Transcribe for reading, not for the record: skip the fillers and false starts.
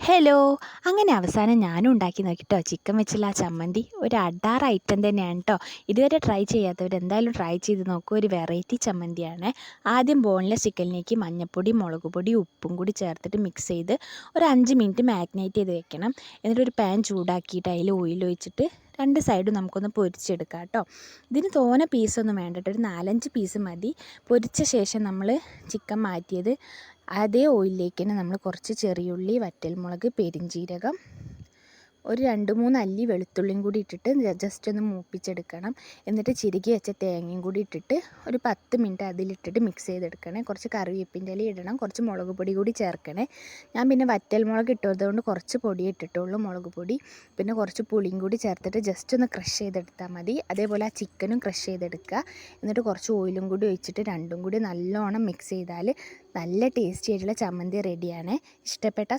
Hello! അങ്ങനെ അവസാനം ഞാനും ഉണ്ടാക്കി നോക്കിട്ടോ ചിക്കൻ വെച്ചുള്ള ആ ചമ്മന്തി. ഒരു അഡാറ് ഐറ്റം തന്നെയാണ് ട്ടോ. ഇതുവരെ ട്രൈ ചെയ്യാത്തവർ എന്തായാലും ട്രൈ ചെയ്ത് നോക്കൂ. ഒരു വെറൈറ്റി ചമ്മന്തിയാണ്. ആദ്യം ബോൺലെസ് ചിക്കനിലേക്ക് മഞ്ഞൾപ്പൊടി, മുളക് പൊടി, ഉപ്പും കൂടി ചേർത്തിട്ട് മിക്സ് ചെയ്ത് ഒരു 5 മിനിറ്റ് മാഗ്നേറ്റ് ചെയ്ത് വെക്കണം. എന്നിട്ട് ഒരു പാൻ ചൂടാക്കിയിട്ട് അതിൽ ഓയിൽ ഒഴിച്ചിട്ട് രണ്ട് സൈഡും നമുക്കൊന്ന് പൊരിച്ചെടുക്കാം ട്ടോ. ഇതിന് തോനെ പീസൊന്നും വേണ്ട ട്ടോ. ഒരു 4, 5 പീസ് മതി. പൊരിച്ച ശേഷം നമ്മൾ ചിക്കൻ മാറ്റിയത് അതേ ഓയിലിലേക്ക് തന്നെ നമ്മൾ കുറച്ച് ചെറിയുള്ളി, വറ്റൽമുളക്, പെരുംജീരകം, ഒരു 2, 3 അല്ലി വെളുത്തുള്ളിയും കൂടി ഇട്ടിട്ട് ജസ്റ്റ് ഒന്ന് മൂപ്പിച്ചെടുക്കണം. എന്നിട്ട് ചിരുകി വെച്ച തേങ്ങയും കൂടി ഇട്ടിട്ട് ഒരു 10 മിനിറ്റ് അതിലിട്ടിട്ട് മിക്സ് ചെയ്തെടുക്കണേ. കുറച്ച് കറിവേപ്പിൻ്റെ ഇല ഇടണം, കുറച്ച് മുളക് പൊടി കൂടി ചേർക്കണേ. ഞാൻ പിന്നെ വറ്റൽമുളക് ഇട്ടതുകൊണ്ട് കുറച്ച് പൊടിയേ ഇട്ടിട്ടുള്ളൂ, മുളക് പൊടി. പിന്നെ കുറച്ച് പുളിയും കൂടി ചേർത്തിട്ട് ജസ്റ്റ് ഒന്ന് ക്രഷ് ചെയ്തെടുത്താൽ മതി. അതേപോലെ ആ ചിക്കനും ക്രഷ് ചെയ്തെടുക്കുക. എന്നിട്ട് കുറച്ച് ഓയിലും കൂടി ഒഴിച്ചിട്ട് രണ്ടും കൂടി നല്ലോണം മിക്സ് ചെയ്താൽ നല്ല ടേസ്റ്റി ആയിട്ടുള്ള ചമ്മന്തി റെഡിയാണ്. ഇഷ്ടപ്പെട്ട